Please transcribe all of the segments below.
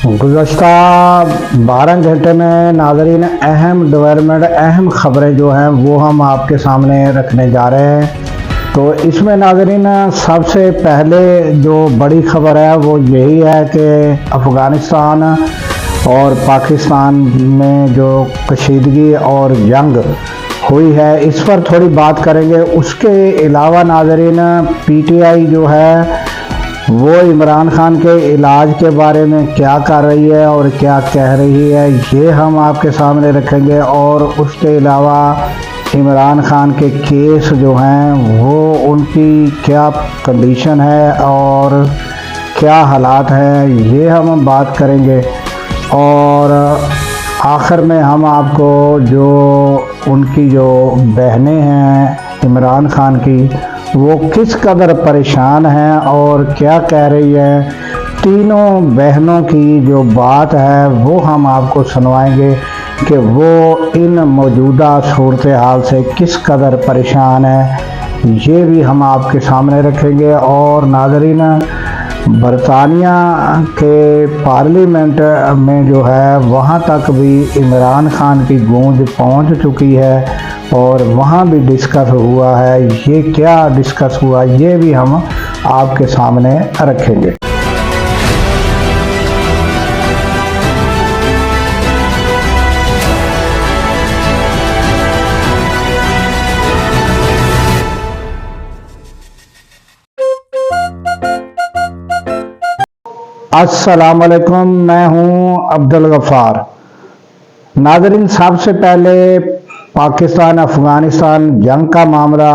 गुज़श्ता 12 घंटे में नाज़रीन अहम डेवलपमेंट अहम खबरें जो हैं वो हम आपके सामने रखने जा रहे हैं। तो इसमें नाज़रीन सबसे पहले जो बड़ी खबर है वो यही है कि अफ़गानिस्तान और पाकिस्तान में जो कशीदगी और जंग हुई है इस पर थोड़ी बात करेंगे। उसके अलावा नाज़रीन PTI जो है वो इमरान खान के इलाज के बारे में क्या कर रही है और क्या कह रही है ये हम आपके सामने रखेंगे। और उसके अलावा इमरान खान के केस जो हैं वो उनकी क्या कंडीशन है और क्या हालात हैं ये हम बात करेंगे। और आखिर में हम आपको जो उनकी जो बहनें हैं इमरान खान की वो किस कदर परेशान हैं और क्या कह रही है, तीनों बहनों की जो बात है वो हम आपको सुनवाएंगे कि वो इन मौजूदा सूरत हाल से किस कदर परेशान है ये भी हम आपके सामने रखेंगे। और नाज़रीन बरतानिया के पार्लियामेंट में जो है वहाँ तक भी इमरान खान की गूंज पहुँच चुकी है और वहाँ भी डिस्कस हुआ है। ये क्या डिस्कस हुआ ये भी हम आपके सामने रखेंगे। अस्सलाम वालेकुम, मैं हूँ अब्दुल गफ़ार। नाज़रीन सबसे पहले पाकिस्तान अफ़गानिस्तान जंग का मामला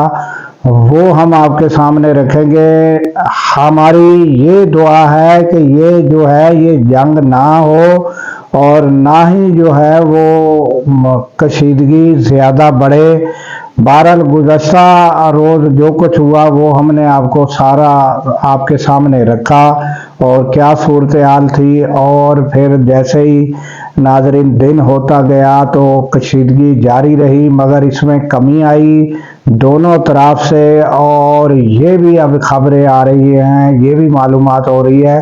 वो हम आपके सामने रखेंगे। हमारी ये दुआ है कि ये जो है ये जंग ना हो और ना ही जो है वो कशीदगी ज़्यादा बढ़े। बहरहाल गुज़श्ता रोज़ जो कुछ हुआ वो हमने आपको सारा आपके सामने रखा और क्या सूरत हाल थी। और फिर जैसे ही नाज़रीन दिन होता गया तो कशीदगी जारी रही मगर इसमें कमी आई दोनों तरफ से। और ये भी अब खबरें आ रही हैं, ये भी मालूमात हो रही है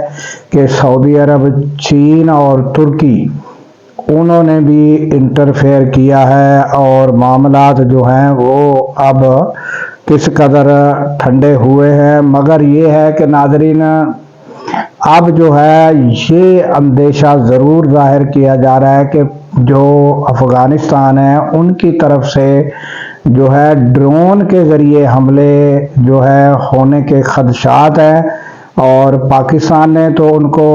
कि सऊदी अरब, चीन और तुर्की उन्होंने भी इंटरफेयर किया है और मामलात जो हैं वो अब किस कदर ठंडे हुए हैं। मगर ये है कि नाज़रीन अब जो है ये अंदेशा ज़रूर ज़ाहिर किया जा रहा है कि जो अफ़गानिस्तान है उनकी तरफ से जो है ड्रोन के ज़रिए हमले जो है होने के खदशात हैं और पाकिस्तान ने तो उनको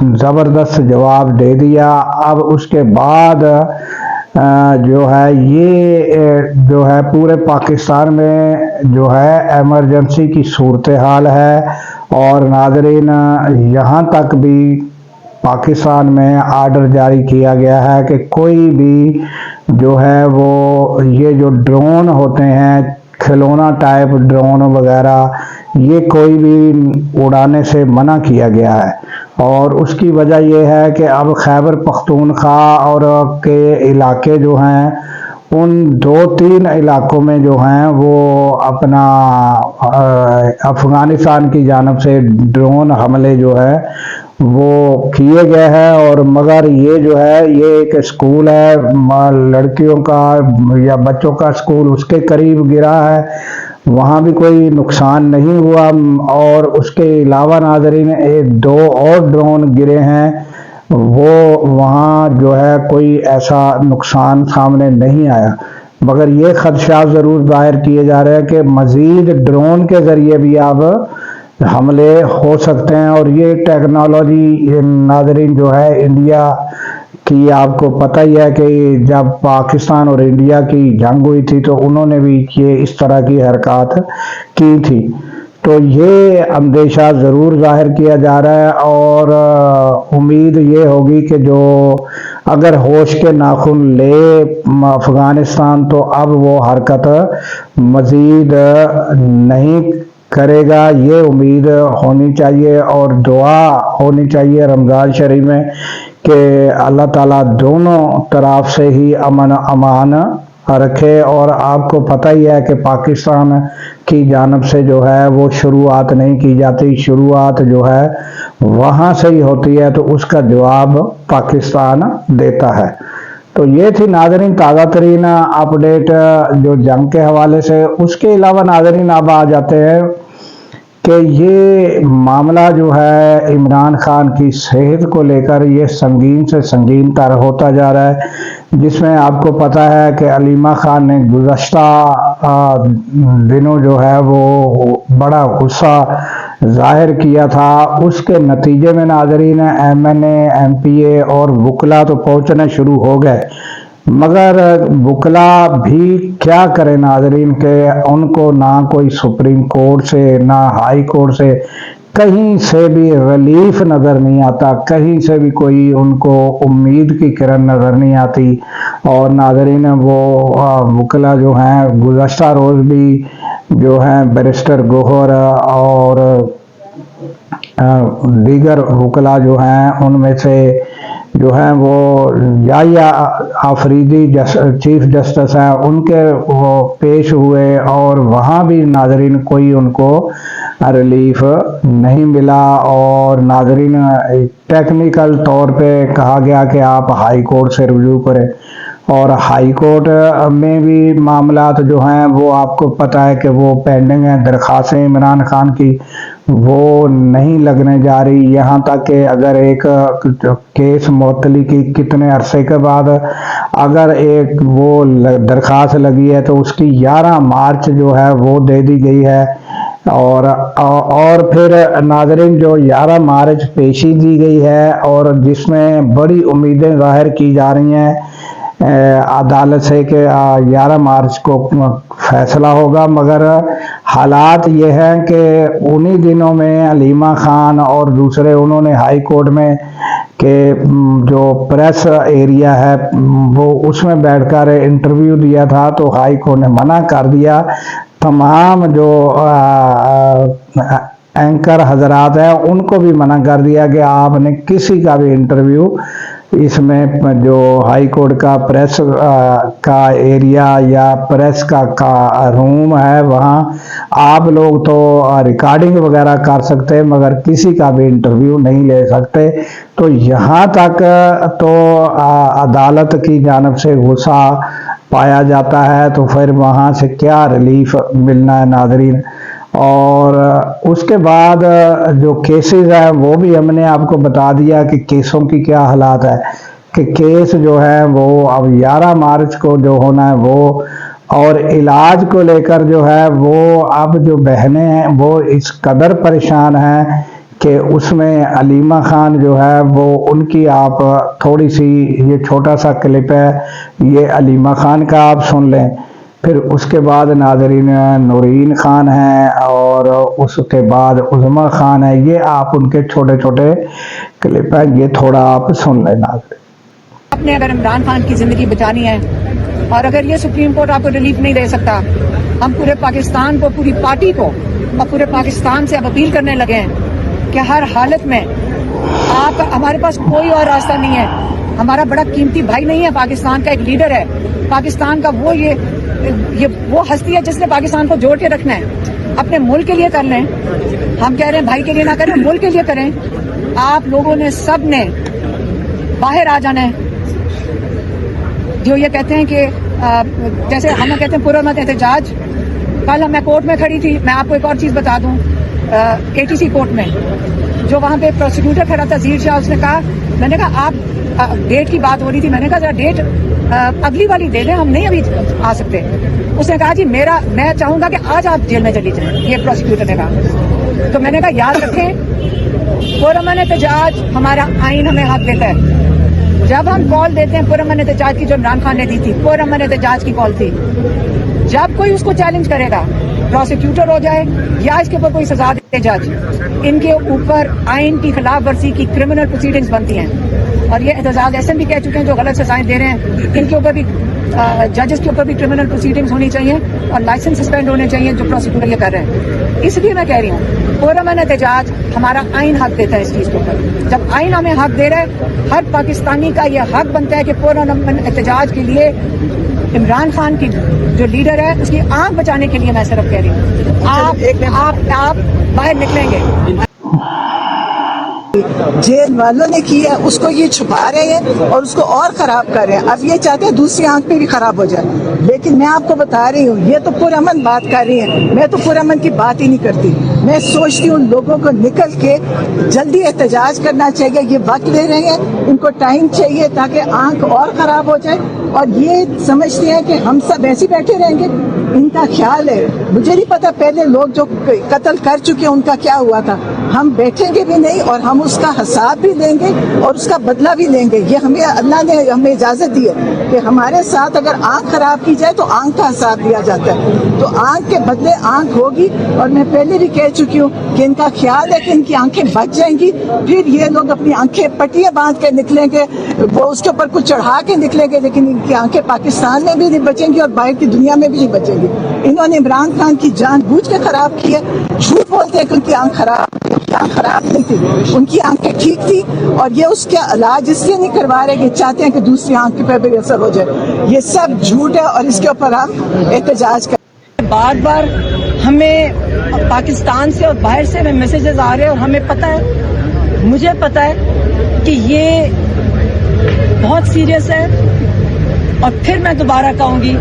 ज़बरदस्त जवाब दे दिया। अब उसके बाद जो है ये जो है पूरे पाकिस्तान में जो है एमरजेंसी की सूरत हाल है। और नाज़रीन यहाँ तक भी पाकिस्तान में आर्डर जारी किया गया है कि कोई भी जो है वो ये जो ड्रोन होते हैं खिलौना टाइप ड्रोन वगैरह ये कोई भी उड़ाने से मना किया गया है। और उसकी वजह यह है कि अब खैबर पख्तूनख्वा और के इलाके जो हैं उन 2-3 इलाकों में जो हैं वो अपना अफ़गानिस्तान की जानब से ड्रोन हमले जो है वो किए गए हैं। और मगर ये जो है ये एक स्कूल है लड़कियों का या बच्चों का स्कूल उसके करीब गिरा है, वहाँ भी कोई नुकसान नहीं हुआ। और उसके अलावा नाज़रीन 2 और ड्रोन गिरे हैं वो वहाँ जो है कोई ऐसा नुकसान सामने नहीं आया। मगर ये खदशात ज़रूर ज़ाहिर किए जा रहे हैं कि मज़ीद ड्रोन के ज़रिए भी अब हमले हो सकते हैं। और ये टेक्नोलॉजी नाज़रीन जो है इंडिया की आपको पता ही है कि जब पाकिस्तान और इंडिया की जंग हुई थी तो उन्होंने भी ये इस तरह की हरकत की थी। तो ये अंदेशा ज़रूर ज़ाहिर किया जा रहा है और उम्मीद ये होगी कि जो अगर होश के नाखून ले अफ़गानिस्तान तो अब वो हरकत मज़ीद नहीं करेगा, ये उम्मीद होनी चाहिए। और दुआ होनी चाहिए रमज़ान शरीफ में कि अल्लाह ताला दोनों तरफ से ही अमन अमान رکھے. اور آپ کو پتہ ہی ہے کہ پاکستان کی جانب سے جو ہے وہ شروعات نہیں کی جاتی, شروعات جو ہے وہاں سے ہی ہوتی ہے, تو اس کا جواب پاکستان دیتا ہے. تو یہ تھی ناظرین تازہ ترین اپڈیٹ جو جنگ کے حوالے سے. اس کے علاوہ ناظرین اب آ جاتے ہیں کہ یہ معاملہ جو ہے عمران خان کی صحت کو لے کر یہ سنگین سے سنگین تر ہوتا جا رہا ہے, جس میں آپ کو پتہ ہے کہ علیمہ خان نے گزشتہ دنوں جو ہے وہ بڑا غصہ ظاہر کیا تھا. اس کے نتیجے میں ناظرین ایم این اے, ایم پی اے اور وکلا تو پہنچنے شروع ہو گئے, مگر وکلا بھی کیا کرے ناظرین کہ ان کو نہ کوئی سپریم کورٹ سے نہ ہائی کورٹ سے کہیں سے بھی ریلیف نظر نہیں آتا, کہیں سے بھی کوئی ان کو امید کی کرن نظر نہیں آتی. اور ناظرین وہ وکلا جو ہیں گزشتہ روز بھی جو ہیں بیرسٹر گوہر اور دیگر وکلا جو ہیں ان میں سے جو ہیں وہ یا آفریدی چیف جسٹس ہیں, ان کے وہ پیش ہوئے اور وہاں بھی ناظرین کوئی ان کو ریلیف نہیں ملا. اور ناظرین ٹیکنیکل طور پہ کہا گیا کہ آپ ہائی کورٹ سے ریویو کریں, اور ہائی کورٹ میں بھی معاملات جو ہیں وہ آپ کو پتہ ہے کہ وہ پینڈنگ ہیں. درخواستیں عمران خان کی وہ نہیں لگنے جا رہی, یہاں تک کہ اگر ایک کیس معطلی کی کتنے عرصے کے بعد اگر ایک وہ درخواست لگی ہے تو اس کی 11 مارچ جو ہے وہ دے دی گئی ہے. اور پھر ناظرین جو 11 مارچ پیشی دی گئی ہے اور جس میں بڑی امیدیں ظاہر کی جا رہی ہیں عدالت سے کہ 11 مارچ کو فیصلہ ہوگا, مگر حالات یہ ہیں کہ انہی دنوں میں علیمہ خان اور دوسرے انہوں نے ہائی کورٹ میں کہ جو پریس ایریا ہے وہ اس میں بیٹھ کر انٹرویو دیا تھا, تو ہائی کورٹ نے منع کر دیا. تمام جو اینکر حضرات ہیں ان کو بھی منع کر دیا کہ آپ نے کسی کا بھی انٹرویو اس میں جو ہائی کورٹ کا پریس کا ایریا یا پریس کا روم ہے وہاں آپ لوگ تو ریکارڈنگ وغیرہ کر سکتے مگر کسی کا بھی انٹرویو نہیں لے سکتے. تو یہاں تک تو عدالت کی جانب سے غصہ پایا جاتا ہے, تو پھر وہاں سے کیا ریلیف ملنا ہے ناظرین. اور اس کے بعد جو کیسز ہیں وہ بھی ہم نے آپ کو بتا دیا کہ کیسوں کی کیا حالات ہے, کہ کیس جو ہے وہ اب 11 مارچ کو جو ہونا ہے وہ, اور علاج کو لے کر جو ہے وہ اب جو بہنیں ہیں وہ اس قدر پریشان ہیں کہ اس میں علیمہ خان جو ہے وہ ان کی آپ تھوڑی سی یہ چھوٹا سا کلپ ہے یہ علیمہ خان کا آپ سن لیں. پھر اس کے بعد ناظرین نورین خان ہیں اور اس کے بعد عظما خان ہے, یہ آپ ان کے چھوٹے چھوٹے کلپ ہیں, یہ تھوڑا آپ سن لیں ناظرین. آپ نے اگر عمران خان کی زندگی بچانی ہے اور اگر یہ سپریم کورٹ آپ کو ریلیف نہیں دے سکتا, ہم پورے پاکستان کو, پوری پارٹی کو اور پورے پاکستان سے اب اپیل کرنے لگے ہیں کہ ہر حالت میں آپ, ہمارے پاس کوئی اور راستہ نہیں ہے. ہمارا بڑا قیمتی بھائی نہیں ہے, پاکستان کا ایک لیڈر ہے, پاکستان کا وہ یہ وہ ہستی ہے جس نے پاکستان کو جوڑ کے رکھنا ہے. اپنے ملک کے لیے کر لیں, ہم کہہ رہے ہیں بھائی کے لیے نہ کریں, ملک کے لیے کریں. آپ لوگوں نے سب نے باہر آ جانا ہے. جو یہ کہتے ہیں کہ جیسے ہم کہتے ہیں پرامن احتجاج, کل میں کورٹ میں کھڑی تھی, میں آپ کو ایک اور چیز بتا دوں, ATC کورٹ میں جو وہاں پہ پروسیکیوٹر کھڑا تھا ظہیر شاہ, اس نے کہا, میں نے کہا آپ ڈیٹ کی بات ہو رہی تھی, میں نے کہا ذرا ڈیٹ اگلی والی دے دیں, ہم نہیں ابھی آ سکتے. اس نے کہا جی میں چاہوں گا کہ آج آپ جیل میں چلی جائیں, یہ پروسیکیوٹر نے کہا. تو میں نے کہا یاد رکھیں پرامن احتجاج ہمارا آئین ہمیں حق دیتا ہے. جب ہم کال دیتے ہیں پرامن احتجاج کی, جو عمران خان نے دی تھی پرامن احتجاج کی کال تھی, جب کوئی اس کو چیلنج کرے گا, پروسیکیوٹر ہو جائے یا اس کے اوپر کوئی سزا دے جج, ان کے اوپر آئین کی خلاف ورزی کی کرمنل پروسیڈنگز بنتی ہیں. اور یہ احتجاج ایسے بھی کہہ چکے ہیں جو غلط سزائیں دے رہے ہیں ان کے اوپر بھی जजेस के ऊपर भी क्रिमिनल प्रोसीडिंग्स होनी चाहिए और लाइसेंस सस्पेंड होने चाहिए जो प्रोसिक्यूटर ये कर रहे हैं। इसलिए मैं कह रही हूँ पुरअमन एहतजाज हमारा आइन हक देता है इस चीज के ऊपर। जब आइन हमें हक दे रहा है, हर पाकिस्तानी का ये हक बनता है कि पुरअमन एहतजाज के लिए इमरान खान की जो लीडर है उसकी आंख बचाने के लिए मैं सिर्फ कह रही हूँ आप बाहर निकलेंगे। जेल वालों ने की है उसको ये छुपा रहे हैं और उसको और खराब कर रहे हैं। अब ये चाहते हैं दूसरी आंख पे भी खराब हो जाए, लेकिन मैं आपको बता रही हूँ ये तो पुरअमन बात कर रही है, मैं तो पुरअमन की बात ही नहीं करती। मैं सोचती हूँ लोगों को निकल के जल्दी एहतजाज करना चाहिए। ये वक्त ले रहे हैं, इनको टाइम चाहिए ताकि आंख और खराब हो जाए, और ये समझते हैं कि हम सब ऐसे बैठे रहेंगे। इनका ख्याल है, मुझे नहीं पता पहले लोग जो कत्ल कर चुके हैं उनका क्या हुआ था। हम बैठेंगे भी नहीं और हम उसका हिसाब भी लेंगे और उसका बदला भी लेंगे। ये हमें अल्लाह ने हमें इजाजत दी है कि हमारे साथ अगर आंख खराब की जाए तो आंख का हिसाब लिया जाता है, तो आंख के बदले आंख होगी। और मैं पहले भी कह चुकी हूँ कि इनका ख्याल है कि इनकी आंखें बच जाएंगी, फिर ये लोग अपनी आंखें पट्टियां बांध के निकलेंगे, वो उसके ऊपर कुछ चढ़ा के निकलेंगे, लेकिन इनकी आंखें पाकिस्तान में भी नहीं बचेंगी और बाहर की दुनिया में भी नहीं बचेंगी। इन्होंने इमरान खान की जान बूझ के खराब की है। झूठ बोलते हैं कि उनकी आंख खराब नहीं थी, उनकी आंखें ठीक थी, और ये उसका इलाज इसलिए नहीं करवा रहे कि चाहते हैं कि दूसरी आंख पे भी असर हो जाए। ये सब झूठ है और इसके ऊपर हम एहतजाज कर। बार बार हमें पाकिस्तान से और बाहर से हमें मैसेजेस आ रहे हैं और हमें पता है, मुझे पता है कि ये बहुत सीरियस है। और फिर मैं दोबारा कहूँगी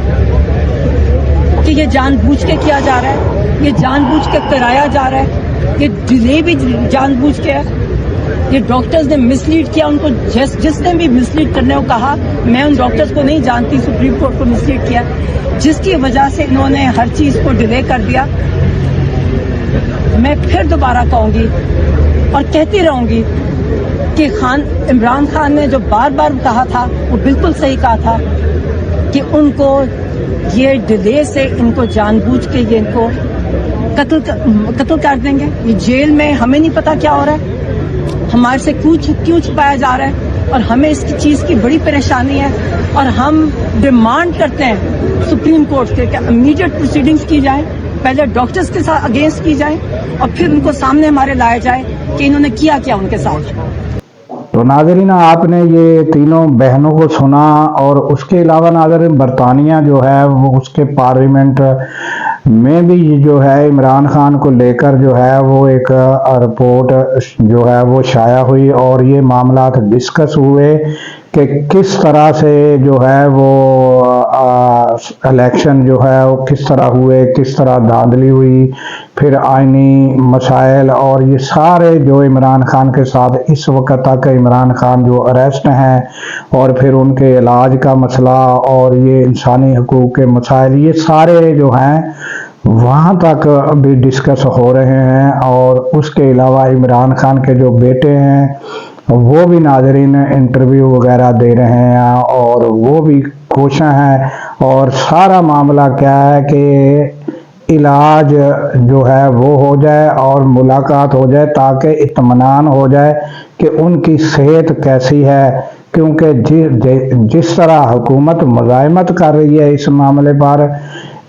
कि ये जानबूझ के किया जा रहा है, ये जानबूझ के कराया जा रहा है, ये डिले भी जानबूझ के है। ये डॉक्टर्स ने मिसलीड किया, उनको जिसने भी मिसलीड करने को कहा, मैं उन डॉक्टर्स को नहीं जानती, सुप्रीम कोर्ट को मिसलीड किया, जिसकी वजह से इन्होंने हर चीज को डिले कर दिया। मैं फिर दोबारा कहूंगी और कहती रहूंगी कि इमरान खान ने जो बार बार कहा था वो बिल्कुल सही कहा था कि उनको ये डिले से इनको जानबूझ के ये इनको कत्ल कर देंगे। ये जेल में हमें नहीं पता क्या हो रहा है, हमारे से क्यों छुपाया जा रहा है, और हमें इसकी चीज की बड़ी परेशानी है। और हम डिमांड करते हैं सुप्रीम कोर्ट से कि इमीडिएट प्रोसीडिंग्स की जाए, पहले डॉक्टर्स के साथ अगेंस्ट की जाए और फिर उनको सामने हमारे लाया जाए कि इन्होंने किया क्या उनके साथ। तो नाज़रीन, आपने ये तीनों बहनों को सुना, और उसके अलावा नाज़रीन बरतानिया जो है वो उसके पार्लियामेंट में भी जो है इमरान खान को लेकर जो है वो एक रिपोर्ट जो है वो शाया हुई, और ये मामला डिस्कस हुए कि किस तरह से जो है वो इलेक्शन जो है वो किस तरह हुए, किस तरह धांधली हुई, फिर आईनी मसाइल, और ये सारे जो इमरान खान के साथ इस वक्त तक इमरान खान जो अरेस्ट हैं, और फिर उनके इलाज का मसला, और ये इंसानी हकूक़ के मसाइल, ये सारे जो हैं वहाँ तक भी डिस्कस हो रहे हैं। और उसके अलावा इमरान खान के जो बेटे हैं वो भी नाज़रीन इंटरव्यू वगैरह दे रहे हैं, और वो भी खुश हैं। और सारा मामला क्या है कि इलाज जो है वो हो जाए और मुलाकात हो जाए, ताकि इत्मीनान हो जाए कि उनकी सेहत कैसी है, क्योंकि जिस तरह हुकूमत मुज़ाहिमत कर रही है इस मामले पर,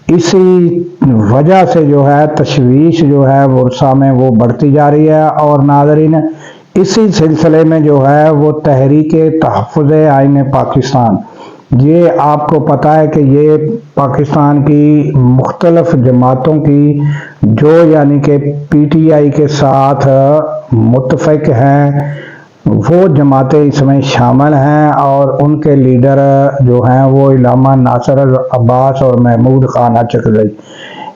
इसी वजह से जो है तशवीश जो है वर्षा में वो बढ़ती जा रही है। और नाज़रीन, इसी सिलसिले में जो है वो तहरीके तहफ़्फ़ुज़ आईन पाकिस्तान, ये आपको पता है कि ये पाकिस्तान की मुख्तलिफ जमातों की जो यानी कि PTI के साथ मुत्तफ़िक़ हैं, वो जमातें इसमें शामिल हैं, और उनके लीडर जो हैं वो इलामा नासिर अब्बास और महमूद खान अचकज़ई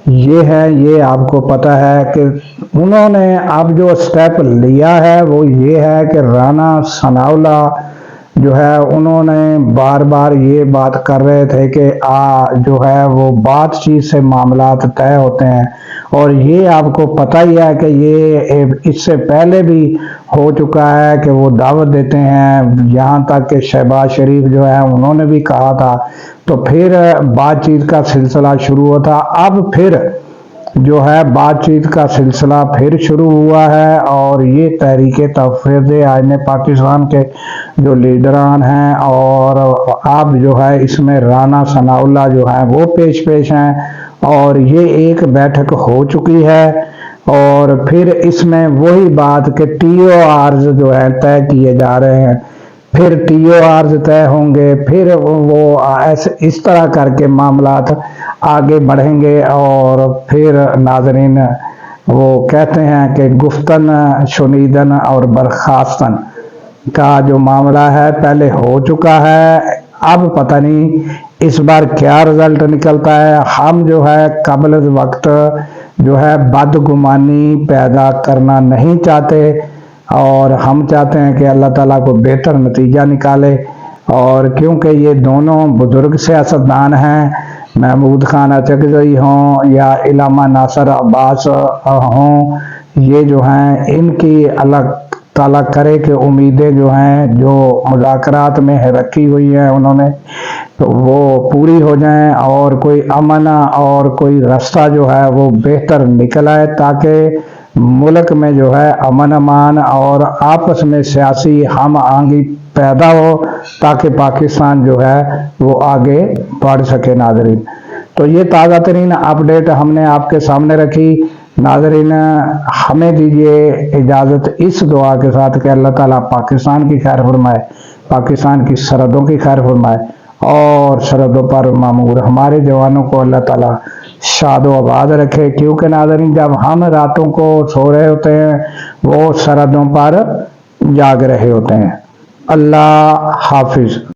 ये है। ये आपको पता है कि उन्होंने अब जो स्टेप लिया है वो ये है कि राना सनाउल्लाह जो है उन्होंने बार बार ये बात कर रहे थे कि जो है वो बातचीत से मामलात तय होते हैं, और ये आपको पता ही है कि ये इससे पहले भी हो चुका है कि वो दावत देते हैं, यहाँ तक कि शहबाज शरीफ जो है उन्होंने भी कहा था, तो फिर बातचीत का सिलसिला शुरू होता। अब फिर جو ہے بات چیت کا سلسلہ پھر شروع ہوا ہے، اور یہ تحریک تحفظ آئین پاکستان کے جو لیڈران ہیں، اور اب جو ہے اس میں رانا ثناء اللہ جو ہیں وہ پیش ہیں، اور یہ ایک بیٹھک ہو چکی ہے، اور پھر اس میں وہی بات کہ ٹی او آرز جو ہے طے کیے جا رہے ہیں، پھر ٹی او آرز طے ہوں گے، پھر وہ اس طرح کر کے معاملات آگے بڑھیں گے، اور پھر ناظرین وہ کہتے ہیں کہ گفتن شنیدن اور برخاستن کا جو معاملہ ہے پہلے ہو چکا ہے، اب پتہ نہیں اس بار کیا رزلٹ نکلتا ہے۔ ہم جو ہے قبل وقت جو ہے بدگمانی پیدا کرنا نہیں چاہتے، اور ہم چاہتے ہیں کہ اللہ تعالیٰ کو بہتر نتیجہ نکالے، اور کیونکہ یہ دونوں بزرگ سیاستدان ہیں، محمود خان اچکزئی ہوں یا علامہ ناصر عباس ہوں، یہ جو ہیں ان کی اللہ تعالیٰ کرے کہ امیدیں جو ہیں جو مذاکرات میں رکھی ہوئی ہیں انہوں نے وہ پوری ہو جائیں، اور کوئی امن اور کوئی راستہ جو ہے وہ بہتر نکل آئے، تاکہ ملک میں جو ہے امن امان اور آپس میں سیاسی ہم آہنگی پیدا ہو، تاکہ پاکستان جو ہے وہ آگے بڑھ سکے۔ ناظرین، تو یہ تازہ ترین اپڈیٹ ہم نے آپ کے سامنے رکھی۔ ناظرین، ہمیں دیجیے اجازت اس دعا کے ساتھ کہ اللہ تعالیٰ پاکستان کی خیر فرمائے، پاکستان کی سرحدوں کی خیر فرمائے، اور سرحدوں پر معمور ہمارے جوانوں کو اللہ تعالیٰ شاد و آباد رکھے، کیونکہ ناظرین جب ہم راتوں کو سو رہے ہوتے ہیں وہ سرحدوں پر جاگ رہے ہوتے ہیں۔ اللہ حافظ۔